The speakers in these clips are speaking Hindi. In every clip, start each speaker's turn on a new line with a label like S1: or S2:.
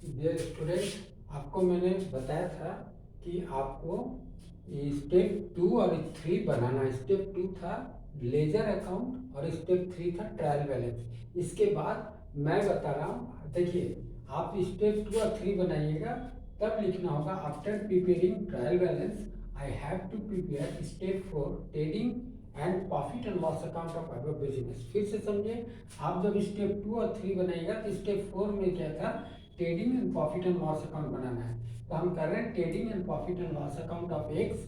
S1: डियर स्टूडेंट, आपको मैंने बताया था कि आपको स्टेप 2 और 3 बनाना है। स्टेप 2 था लेजर अकाउंट और स्टेप 3 था ट्रायल बैलेंस। इसके बाद मैं बता रहा हूँ, देखिए आप स्टेप 2 और 3 बनाइएगा, तब लिखना होगा after preparing trial balance I have to prepare step 4 trading and profit and loss account of our business. फिर से समझिए, आप जब स्टेप 2 और 3 बनाइएगा तो स्टेप 4 में क्या था, trading and profit and loss account बनाना है। तो हम कर रहे हैं trading and profit and loss account of x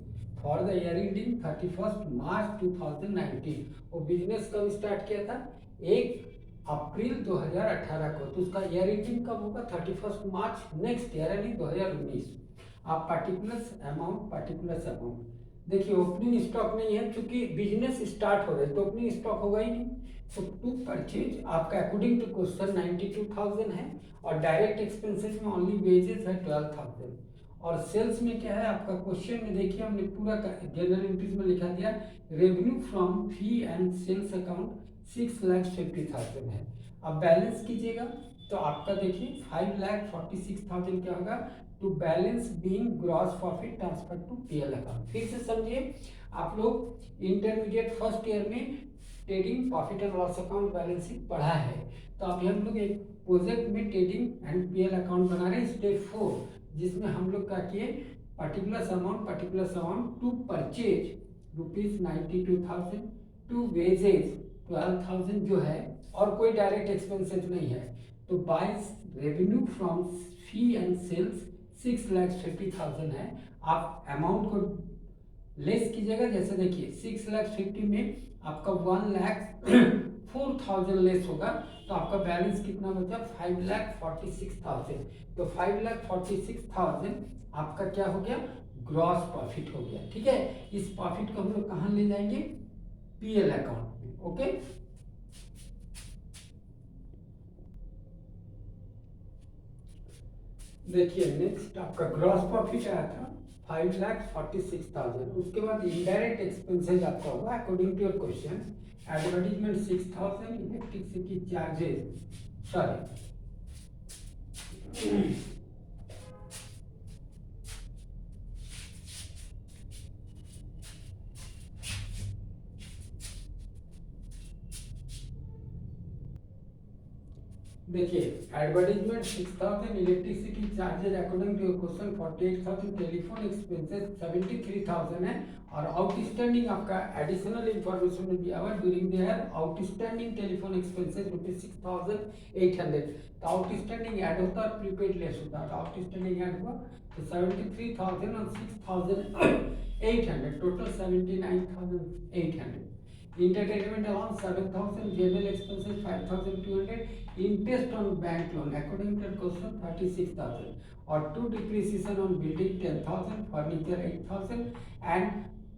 S1: for the year ending 31 March 2019। वो बिजनेस कब स्टार्ट किया था, 1 अप्रैल 2018 को। तो उसका ईयर एंडिंग कब होगा, 31 मार्च नेक्स्ट ईयर यानी 2019। आप पार्टिकुलर्स अमाउंट देखिए, ओपनिंग स्टॉक नहीं है क्योंकि बिजनेस स्टार्ट हो रहा है तो ओपनिंग स्टॉक होगा ही नहीं। तो टू परचेज आपका अकॉर्डिंग टू क्वेश्चन 92,000 है, और डायरेक्ट एक्सपेंसेस में ओनली वेजेस है 12,000। और सेल्स में क्या है आपका, क्वेश्चन में देखिए हमने पूरा जनरल एंट्रीज में लिखा दिया, revenue from fee and sales account 6,50,000 है। अब बैलेंस कीजिएगा तो आपका देखिए 5,46,000 क्या होगा, to balance being gross profit transfer to PL account. फिर से समझिए, आप लोग इंटरमीडिएट फर्स्ट ईयर में trading profit and loss account balance sheet पढ़ा है। तो अभी हम लोग एक प्रोजेक्ट में ट्रेडिंग एंड पीएल अकाउंट बना रहे हैं स्टेप 4, जिसमें हम लोग क्या किए, particular amount to purchase ₹92,000, to wages 12,000 जो है, और कोई डायरेक्ट एक्सपेंसेस नहीं है। तो बाइस revenue from fee and sales 6,50,000 है। आप अमाउंट को लेस कीजिएगा, जैसे देखिए 6,50,000 में आपका 1,04,000 लेस होगा, तो आपका बैलेंस कितना बचा, 5,46,000। तो 5,46,000 आपका क्या हो गया, ग्रॉस प्रॉफिट हो गया। ठीक है, इस प्रॉफिट को हम लोग कहाँ ले जाएंगे, पीएल अकाउंट में। ओके, देखिए नेक्स्ट आपका ग्रॉस प्रॉफिट आया था 5,46,000। उसके बाद इनडायरेक्ट एक्सपेंसेस आपका होगा according to your question, advertisement 6,000, electricity charges, sorry देखिए advertisement 6,000, electricity charges according to question 48,000, telephone expenses 73,000 है। और आउटस्टैंडिंग आपका एडिशनल इंफॉर्मेशन में दिया हुआ during the year outstanding telephone expenses ₹6,800। तो आउटस्टैंडिंग ऐड होता है और प्रीपेड लेस होता है। तो आउटस्टैंडिंग ऐड हुआ तो 73,000 और 6,800, total 79,800। Entertainment allowance 7,000, general expenses 5,200, interest on bank loan according to question 36,000, और to depreciation on building 10,000, furniture 8,000 and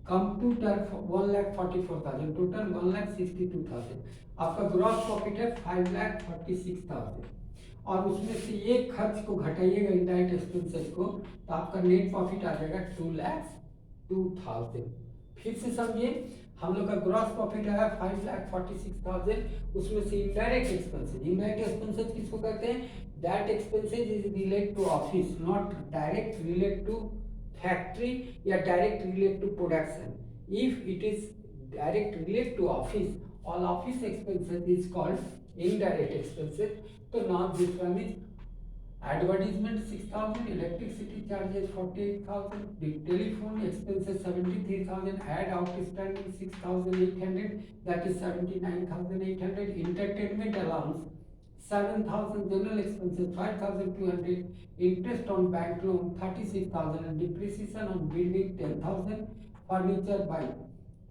S1: computer 1,44,000, total 1,62,000। आपका ग्रॉस प्रॉफिट है 5,46,000, और उसमें से एक खर्च को घटाइएगा इनडायरेक्ट एक्सपेंसेस को, तो आपका नेट प्रॉफिट आ जाएगा 2,02,000। फिर से समझिए, हम लोग का ग्रॉस प्रॉफिट आया 5,46,000, उसमें से इनडायरेक्ट एक्सपेंसेस किसको कहते हैं, that expenses is relate to office, not direct relate to factory या direct relate to production. If it is direct relate to office, all office expenses is called indirect expenses. तो now this one is advertisement 6,000, electricity charges 48,000, the telephone expenses 73,000, add outstanding 6,800, that is 79,800, entertainment allowance 7,000, general expenses 5,200, interest on bank loan 36,000, and depreciation on building 10,000, furniture by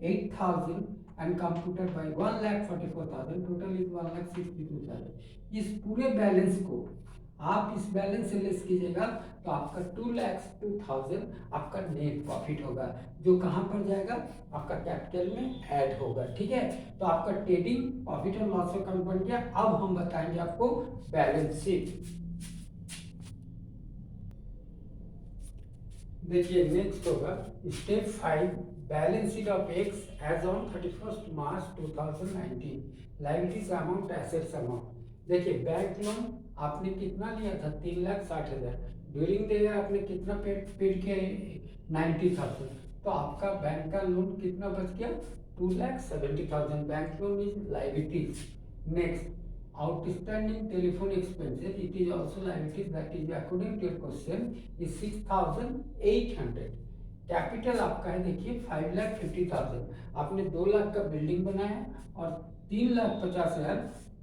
S1: 8,000 and computer by 1,44,000, total is 1,62,000। इस पूरे बैलेंस को आप इस बैलेंस से लेस कीजिएगा तो आपका 2,02,000 आपका नेट प्रॉफिट होगा, जो कहां पर जाएगा, आपका कैपिटल में ऐड होगा। ठीक है, तो आपका trading profit and loss account बन गया। अब हम बताएंगे आपको बैलेंस शीट। देखिए नेक्स्ट होगा step 5, balance sheet of X as on 31 March 2019, liabilities amount, assets amount. देखिए बैंक लोन आपने कितना लिया था 3,60,000, ड्यूरिंग द ईयर आपने कितना पेड किया 90,000, तो आपका बैंक का लोन कितना बच गया 2,70,000। Bank loan is liabilities. Next, outstanding telephone expenses, it is also liabilities, that is according to your question is 6,800। Capital आपका है देखिए 5,50,000, आपने 2 लाख का बिल्डिंग बनाया और 3,50,000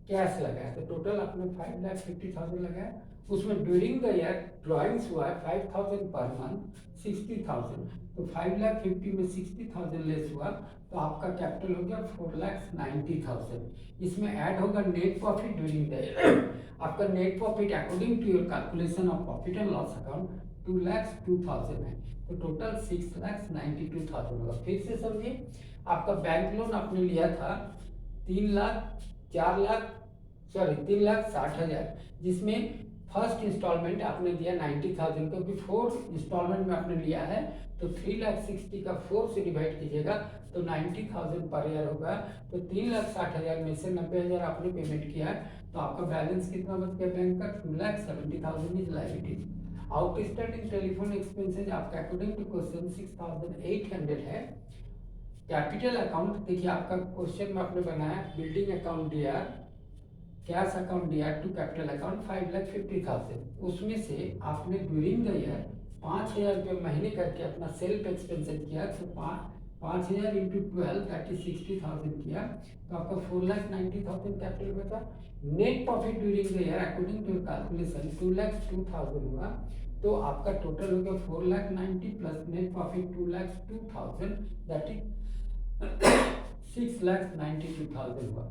S1: कैश लगाया, तो टोटल आपने 5,50,000 लगाया। उसमें ड्यूरिंग द ईयर ड्रॉइंग्स हुआ है 5,000 पर मंथ 60,000, तो 5,50,000 में 60,000 लेस हुआ तो आपका कैपिटल हो गया 4,90,000। इसमें ऐड होगा net profit during the year. आपका net profit according to your calculation of profit and loss account 2,02,000 है, तो टोटल 6,92,000 होगा। फिर से समझिए, आपका बैंक लोन आपने लिया था 3,60,000, जिसमें फर्स्ट इंस्टॉलमेंट आपने दिया 90,000, क्योंकि 4 इंस्टॉलमेंट में आपने लिया है, तो 3,60,000 का 4 से डिवाइड कीजिएगा तो 90,000 पर ईयर होगा। तो 3,60,000 में से 90,000 आपने पेमेंट किया, तो आपका बैलेंस कितना बच गया बैंक का 2,70,000 is liabilities. Outstanding telephone expenses आपका अकॉर्डिंग टू क्वेश्चन 6,800 है। कैपिटल अकाउंट देखिए, आपका क्वेश्चन में आपने बनाया building account DR, cash account DR to capital account 5,50,000, उसमें से आपने ड्यूरिंग द ईयर 5,000 रुपये महीने करके अपना सेल्फ एक्सपेंसेस किया, तो 5,000 इंटू 12 दैट इज 60,000 किया, तो आपका 4,90,000 कैपिटल बचा। Net profit during the year according to calculation 2,02,000 हुआ, तो आपका टोटल हो गया 4,90,000 plus net profit 2,02,000 that is 6,92,000 हुआ।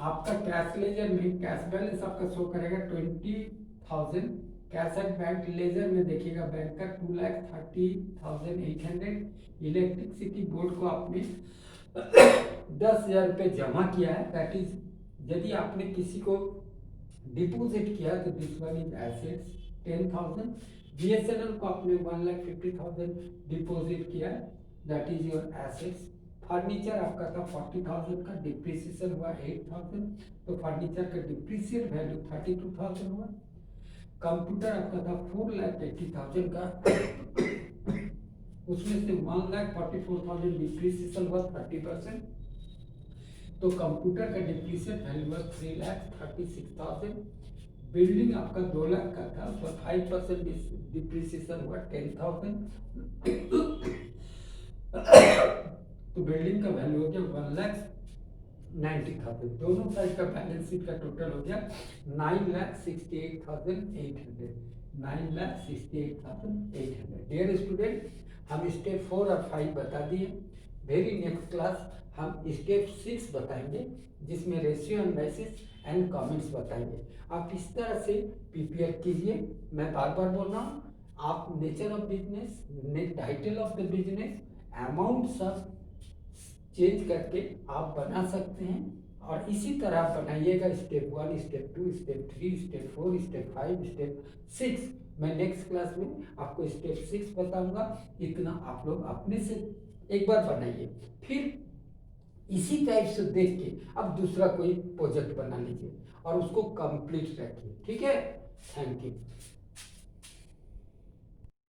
S1: आपका कैश लेजर में कैश बैलेंस आपका शो करेगा 20,000, कैश एट बैंक लेजर में देखिएगा बैंक का 2,30,800। इलेक्ट्रिसिटी बोर्ड को आपने 10,000 रुपये जमा किया है, दैट इज यदि आपने किसी को डिपोजिट किया तो this one is assets 10,000। BSNL को आपने 1,50,000 डिपोजिट किया, that is your assets. Furniture आपका था 40,000 का, डिप्रिसिएशन हुआ 8,000, तो फर्नीचर का डिप्रिसिएट वैल्यू 32,000 हुआ। कंप्यूटर आपका था 4,80,000 का, उसमें से 1,44,000 डिप्रिसिएशन हुआ 30%, तो कंप्यूटर का डिप्रिसिएट वैल्यू हुआ 3,36,000। बिल्डिंग आपका 2 लाख का था, उसका 5% डिप्रिसिएशन हुआ 10,000, तो बिल्डिंग का वैल्यू हो गया 1,90,000। दोनों साइड का बैलेंस शीट का टोटल हो गया 9,68,800, 9,68,800। डियर स्टूडेंट, हम स्टेप 4 और 5 बता दिए। वेरी नेक्स्ट क्लास हम स्टेप 6 बताएंगे, जिसमें रेशियो एनालिसिस एंड कमेंट्स बताएंगे। आप इस तरह से प्रिपेयर कीजिए। मैं बार बार बोल रहा हूँ, आप nature of business, title of the business, amount सब चेंज करके आप बना सकते हैं, और इसी तरह आप बनाइएगा step 1, step 2, step 3, step 4, step 5, step 6। मैं नेक्स्ट क्लास में आपको स्टेप 6 बताऊंगा। इतना आप लोग अपने से एक बार बनाइए, फिर इसी टाइप से देख के अब दूसरा कोई प्रोजेक्ट बना लीजिए और उसको कंप्लीट रखिए। ठीक है, थैंक यू।